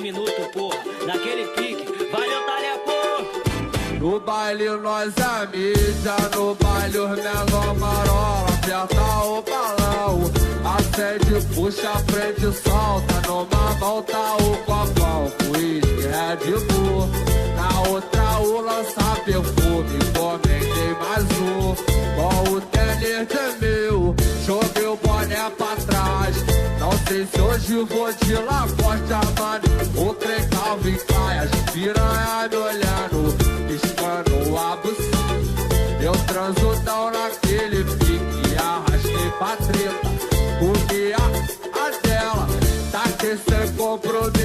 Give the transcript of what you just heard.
minuto, porra. Naquele pique, valeu, talha, porra. No baile nós é mídia, no baile os menor marola. Aperta o balão, acende, puxa, frente, solta. Numa mão tá o copão, uísque, Red Bull. Na outra o lança perfume, comentei mais um. Com o tênis de meu, joguei o boné pra trás. Não sei se hoje vou de Lacoste, mano. O trem Calvin cai, as piranha me olhando, piscando a buceta. Eu transo tão naquele pique, arrastei pra treta. Comi a dela, taquei sem compromisso.